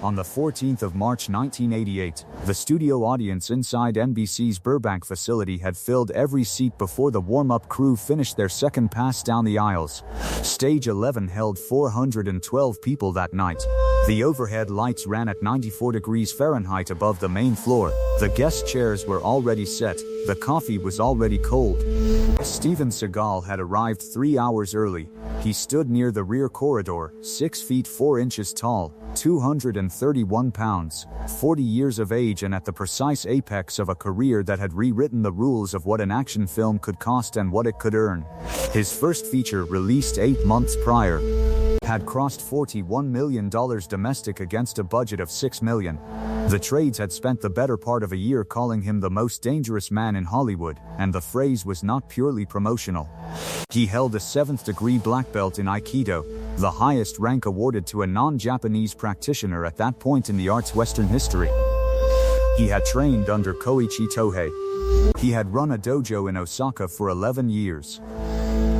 On the 14th of March 1988, the studio audience inside NBC's Burbank facility had filled every seat before the warm-up crew finished their second pass down the aisles. Stage 11 held 412 people that night. The overhead lights ran at 94 degrees Fahrenheit above the main floor. The guest chairs were already set. The coffee was already cold. Steven Seagal had arrived 3 hours early. He stood near the rear corridor, 6 feet 4 inches tall, 231 pounds, 40 years of age, and at the precise apex of a career that had rewritten the rules of what an action film could cost and what it could earn. His first feature, released 8 months prior, had crossed $41 million domestic against a budget of $6 million. The trades had spent the better part of a year calling him the most dangerous man in Hollywood, and the phrase was not purely promotional. He held a 7th degree black belt in Aikido, the highest rank awarded to a non-Japanese practitioner at that point in the art's Western history. He had trained under Koichi Tohei. He had run a dojo in Osaka for 11 years.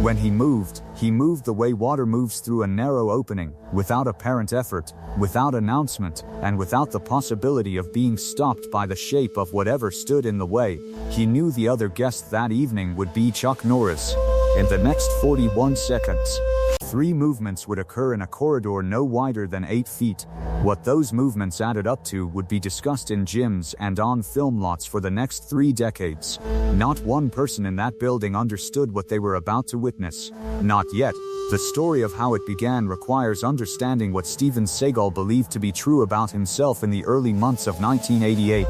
When he moved the way water moves through a narrow opening, without apparent effort, without announcement, and without the possibility of being stopped by the shape of whatever stood in the way. He knew the other guest that evening would be Chuck Norris. In the next 41 seconds, 3 movements would occur in a corridor no wider than 8 feet. What those movements added up to would be discussed in gyms and on film lots for the next 3 decades. Not one person in that building understood what they were about to witness. Not yet. The story of how it began requires understanding what Steven Seagal believed to be true about himself in the early months of 1988.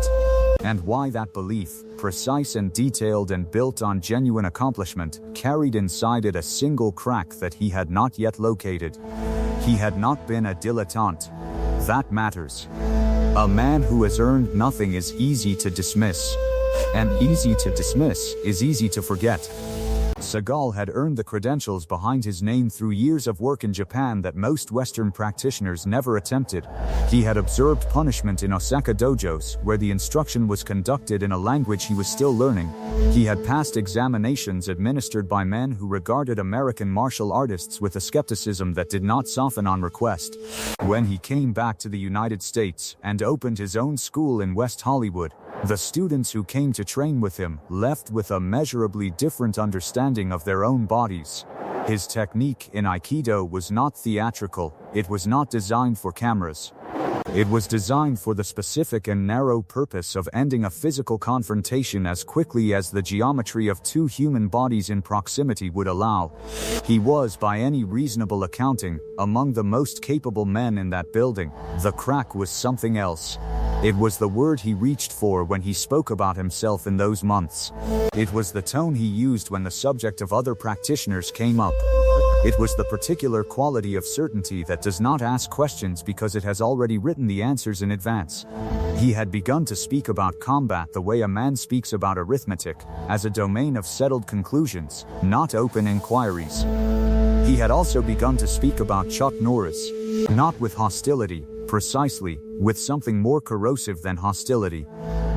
And why that belief, precise and detailed and built on genuine accomplishment, carried inside it a single crack that he had not yet located. He had not been a dilettante. That matters. A man who has earned nothing is easy to dismiss. And easy to dismiss is easy to forget. Seagal had earned the credentials behind his name through years of work in Japan that most Western practitioners never attempted. He had absorbed punishment in Osaka dojos, where the instruction was conducted in a language he was still learning. He had passed examinations administered by men who regarded American martial artists with a skepticism that did not soften on request. When he came back to the United States and opened his own school in West Hollywood, the students who came to train with him left with a measurably different understanding of their own bodies. His technique in Aikido was not theatrical. It was not designed for cameras. It was designed for the specific and narrow purpose of ending a physical confrontation as quickly as the geometry of 2 human bodies in proximity would allow. He was, by any reasonable accounting, among the most capable men in that building. The crack was something else. It was the word he reached for when he spoke about himself in those months. It was the tone he used when the subject of other practitioners came up. It was the particular quality of certainty that does not ask questions because it has already written the answers in advance. He had begun to speak about combat the way a man speaks about arithmetic, as a domain of settled conclusions, not open inquiries. He had also begun to speak about Chuck Norris, not with hostility, precisely, with something more corrosive than hostility,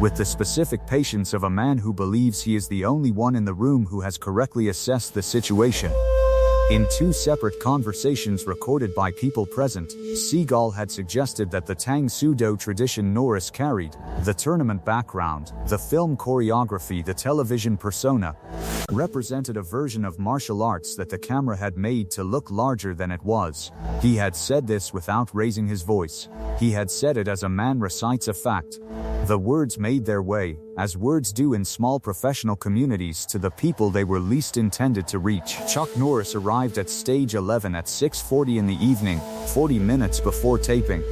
with the specific patience of a man who believes he is the only one in the room who has correctly assessed the situation. In 2 separate conversations recorded by people present, Seagal had suggested that the Tang Soo Do tradition Norris carried, the tournament background, the film choreography, the television persona, represented a version of martial arts that the camera had made to look larger than it was. He had said this without raising his voice. He had said it as a man recites a fact. The words made their way, as words do in small professional communities, to the people they were least intended to reach. Chuck Norris arrived at stage 11 at 6:40 in the evening, 40 minutes before taping.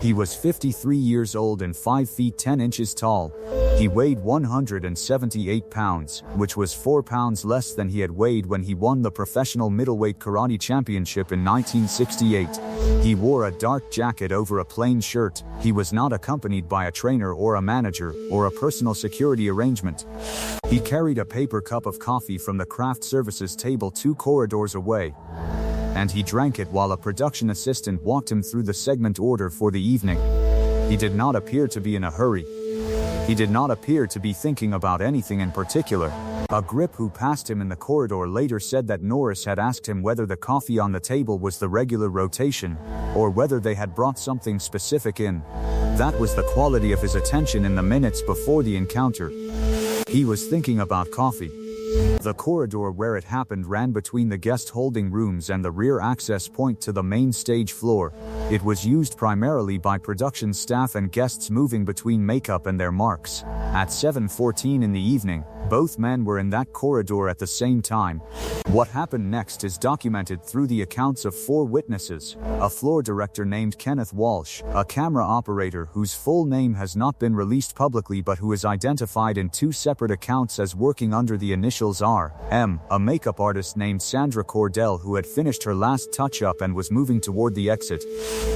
He was 53 years old and 5 feet 10 inches tall. He weighed 178 pounds, which was 4 pounds less than he had weighed when he won the professional middleweight karate championship in 1968. He wore a dark jacket over a plain shirt. He was not accompanied by a trainer or a manager or a personal security arrangement. He carried a paper cup of coffee from the craft services table 2 corridors away, and he drank it while a production assistant walked him through the segment order for the evening. He did not appear to be in a hurry. He did not appear to be thinking about anything in particular. A grip who passed him in the corridor later said that Norris had asked him whether the coffee on the table was the regular rotation, or whether they had brought something specific in. That was the quality of his attention in the minutes before the encounter. He was thinking about coffee. The corridor where it happened ran between the guest holding rooms and the rear access point to the main stage floor. It was used primarily by production staff and guests moving between makeup and their marks. At 7:14 in the evening, both men were in that corridor at the same time. What happened next is documented through the accounts of 4 witnesses: a floor director named Kenneth Walsh, a camera operator whose full name has not been released publicly but who is identified in 2 separate accounts as working under the initials R.M., a makeup artist named Sandra Cordell who had finished her last touch-up and was moving toward the exit,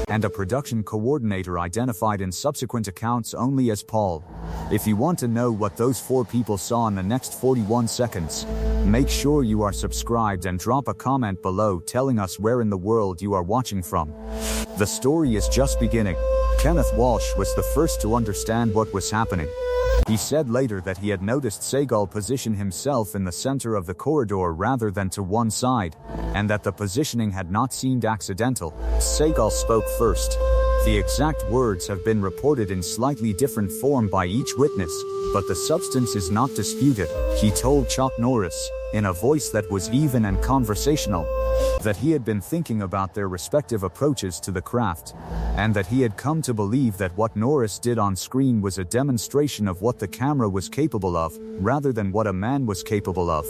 and a production coordinator identified in subsequent accounts only as Paul. If you want to know what those 4 people saw in the next 41 seconds, make sure you are subscribed and drop a comment below telling us where in the world you are watching from. The story is just beginning. Kenneth Walsh was the first to understand what was happening. He said later that he had noticed Seagal position himself in the center of the corridor rather than to one side, and that the positioning had not seemed accidental. Seagal spoke first. The exact words have been reported in slightly different form by each witness, but the substance is not disputed. He told Chuck Norris, in a voice that was even and conversational, that he had been thinking about their respective approaches to the craft, and that he had come to believe that what Norris did on screen was a demonstration of what the camera was capable of, rather than what a man was capable of.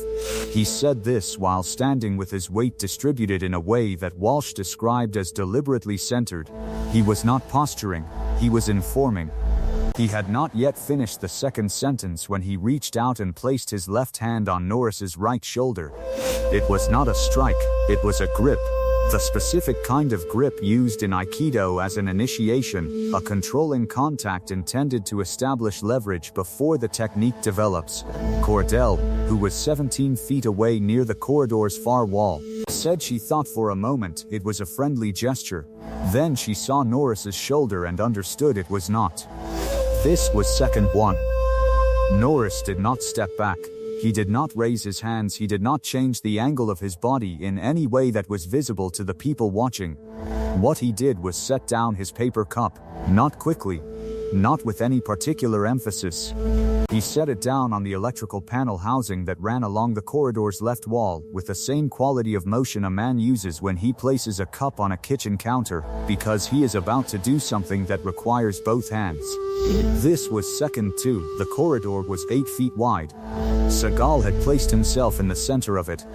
He said this while standing with his weight distributed in a way that Walsh described as deliberately centered. He was not posturing, he was informing. He had not yet finished the second sentence when he reached out and placed his left hand on Norris's right shoulder. It was not a strike, it was a grip. The specific kind of grip used in Aikido as an initiation, a controlling contact intended to establish leverage before the technique develops. Cordell, who was 17 feet away near the corridor's far wall, said she thought for a moment it was a friendly gesture. Then she saw Norris's shoulder and understood it was not. This was second 1. Norris did not step back. He did not raise his hands. He did not change the angle of his body in any way that was visible to the people watching. What he did was set down his paper cup, not quickly, not with any particular emphasis. He set it down on the electrical panel housing that ran along the corridor's left wall, with the same quality of motion a man uses when he places a cup on a kitchen counter, because he is about to do something that requires both hands. This was second 2. The corridor was 8 feet wide. Seagal had placed himself in the center of it,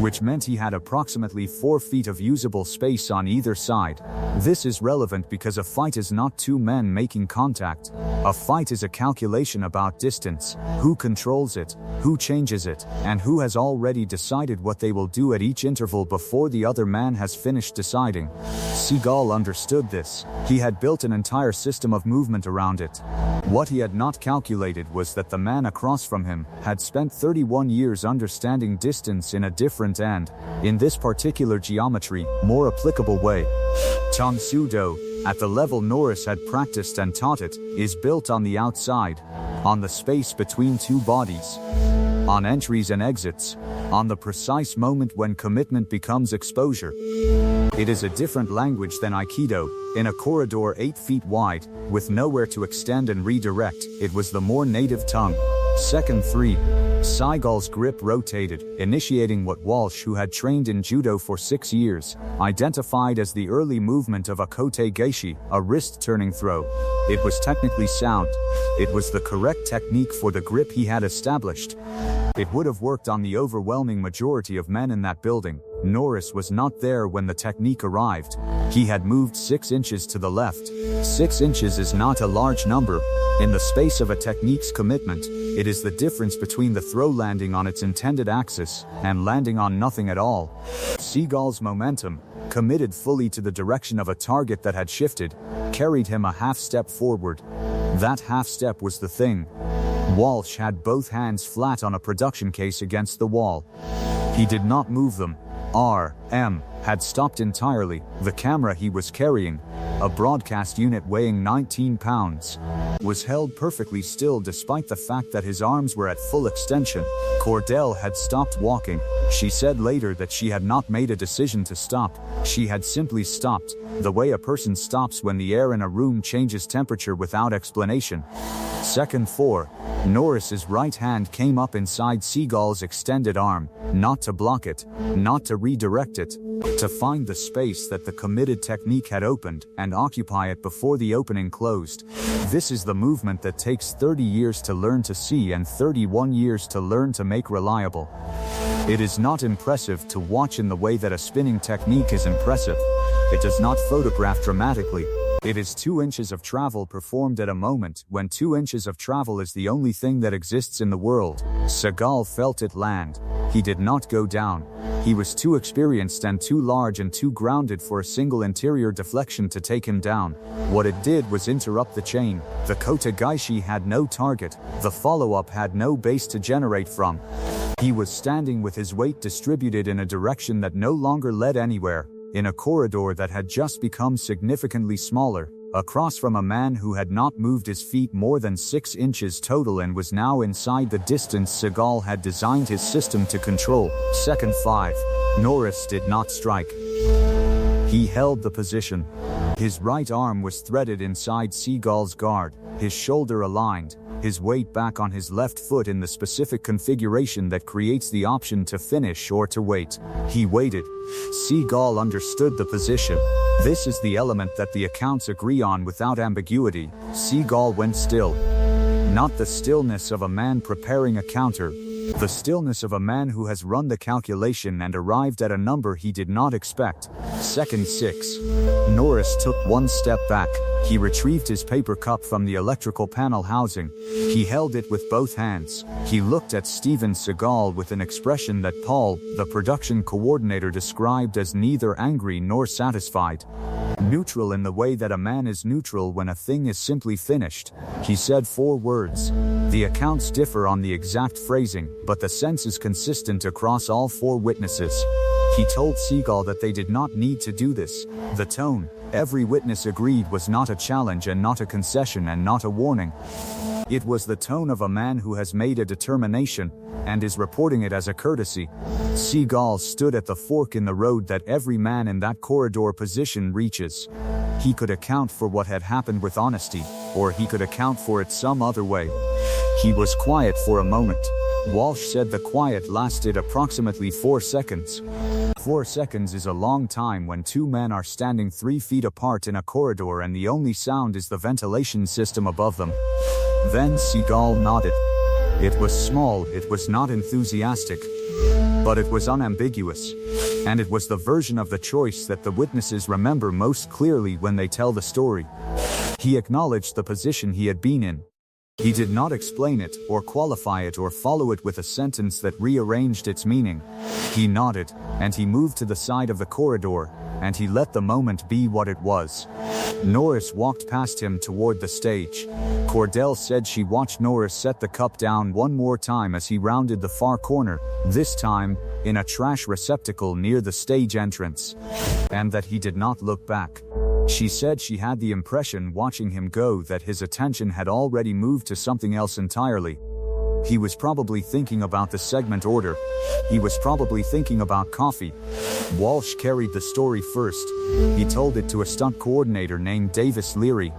which meant he had approximately 4 feet of usable space on either side. This is relevant because a fight is not 2 men making contact. A fight is a calculation about distance, who controls it, who changes it, and who has already decided what they will do at each interval before the other man has finished deciding. Seagal understood this. He had built an entire system of movement around it. What he had not calculated was that the man across from him had spent 31 years understanding distance in a different and, in this particular geometry, more applicable way. Tang Soo Do, at the level Norris had practiced and taught it, is built on the outside, on the space between 2 bodies, on entries and exits, on the precise moment when commitment becomes exposure. It is a different language than Aikido. In a corridor 8 feet wide, with nowhere to extend and redirect, it was the more native tongue. Second 3. Seagal's grip rotated, initiating what Walsh, who had trained in judo for 6 years, identified as the early movement of a kote geishi, a wrist-turning throw. It was technically sound. It was the correct technique for the grip he had established. It would have worked on the overwhelming majority of men in that building. Norris was not there when the technique arrived. He had moved 6 inches to the left. 6 inches is not a large number. In the space of a technique's commitment, it is the difference between the throw landing on its intended axis and landing on nothing at all. Seagal's momentum, committed fully to the direction of a target that had shifted, carried him a half step forward. That half step was the thing. Walsh had both hands flat on a production case against the wall. He did not move them. R.M. had stopped entirely. The camera he was carrying, a broadcast unit weighing 19 pounds, was held perfectly still despite the fact that his arms were at full extension. Cordell had stopped walking. She said later that she had not made a decision to stop. She had simply stopped, the way a person stops when the air in a room changes temperature without explanation. Second 4. Norris's right hand came up inside Seagal's extended arm, not to block it, not to redirect it, to find the space that the committed technique had opened and occupy it before the opening closed. This is the movement that takes 30 years to learn to see and 31 years to learn to make reliable. It is not impressive to watch in the way that a spinning technique is impressive. It does not photograph dramatically. It is 2 inches of travel performed at a moment when 2 inches of travel is the only thing that exists in the world. Seagal felt it land. He did not go down. He was too experienced and too large and too grounded for a single interior deflection to take him down. What it did was interrupt the chain. The Kotagaishi had no target. The follow-up had no base to generate from. He was standing with his weight distributed in a direction that no longer led anywhere, in a corridor that had just become significantly smaller, across from a man who had not moved his feet more than 6 inches total and was now inside the distance Seagal had designed his system to control. Second 5. Norris did not strike. He held the position. His right arm was threaded inside Seagal's guard, his shoulder aligned, his weight back on his left foot in the specific configuration that creates the option to finish or to wait. He waited. Seagal understood the position. This is the element that the accounts agree on without ambiguity. Seagal went still. Not the stillness of a man preparing a counter. The stillness of a man who has run the calculation and arrived at a number he did not expect. Second 6. Norris took 1 step back. He retrieved his paper cup from the electrical panel housing. He held it with both hands. He looked at Steven Seagal with an expression that Paul, the production coordinator, described as neither angry nor satisfied. Neutral in the way that a man is neutral when a thing is simply finished. He said 4 words. The accounts differ on the exact phrasing, but the sense is consistent across all 4 witnesses. He told Seagal that they did not need to do this. The tone, every witness agreed, was not a challenge and not a concession and not a warning. It was the tone of a man who has made a determination and is reporting it as a courtesy. Seagal stood at the fork in the road that every man in that corridor position reaches. He could account for what had happened with honesty, or he could account for it some other way. He was quiet for a moment. Walsh said the quiet lasted approximately 4 seconds. 4 seconds is a long time when 2 men are standing 3 feet apart in a corridor and the only sound is the ventilation system above them. Then Seagal nodded. It was small, it was not enthusiastic, but it was unambiguous. And it was the version of the choice that the witnesses remember most clearly when they tell the story. He acknowledged the position he had been in. He did not explain it, or qualify it, or follow it with a sentence that rearranged its meaning. He nodded, and he moved to the side of the corridor, and he let the moment be what it was. Norris walked past him toward the stage. Cordell said she watched Norris set the cup down one more time as he rounded the far corner, this time, in a trash receptacle near the stage entrance, and that he did not look back. She said she had the impression watching him go that his attention had already moved to something else entirely. He was probably thinking about the segment order. He was probably thinking about coffee. Walsh carried the story first. He told it to a stunt coordinator named Davis Leary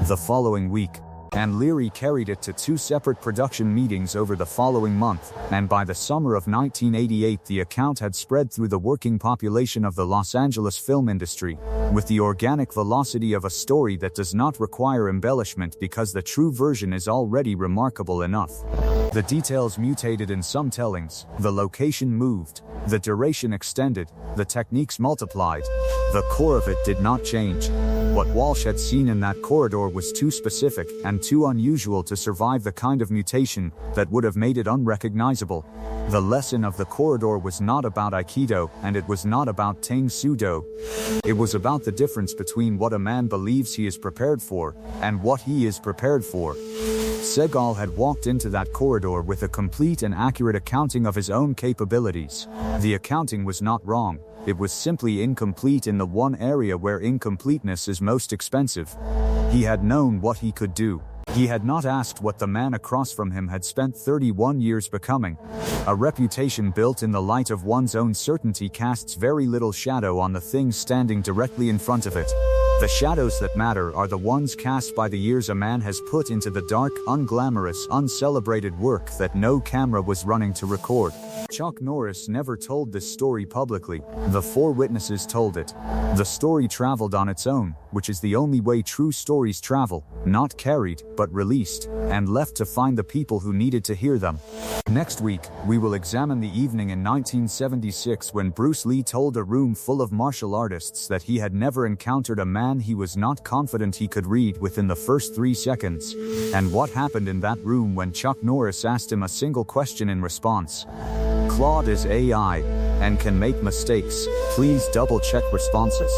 the following week. And Leary carried it to 2 separate production meetings over the following month, and by the summer of 1988 the account had spread through the working population of the Los Angeles film industry, with the organic velocity of a story that does not require embellishment because the true version is already remarkable enough. The details mutated in some tellings, the location moved, the duration extended, the techniques multiplied. The core of it did not change. What Walsh had seen in that corridor was too specific and too unusual to survive the kind of mutation that would have made it unrecognizable. The lesson of the corridor was not about Aikido, and it was not about Tang Soo Do. It was about the difference between what a man believes he is prepared for and what he is prepared for. Seagal had walked into that corridor with a complete and accurate accounting of his own capabilities. The accounting was not wrong. it was simply incomplete in the one area where incompleteness is most expensive. He had known what he could do. He had not asked what the man across from him had spent 31 years becoming. A reputation built in the light of one's own certainty casts very little shadow on the things standing directly in front of it. The shadows that matter are the ones cast by the years a man has put into the dark, unglamorous, uncelebrated work that no camera was running to record. Chuck Norris never told this story publicly. The 4 witnesses told it. The story traveled on its own, which is the only way true stories travel, not carried, but released, and left to find the people who needed to hear them. Next week, we will examine the evening in 1976 when Bruce Lee told a room full of martial artists that he had never encountered a man he was not confident he could read within the first 3 seconds, and what happened in that room when Chuck Norris asked him a single question in response. Claude is AI and can make mistakes. Please double-check responses.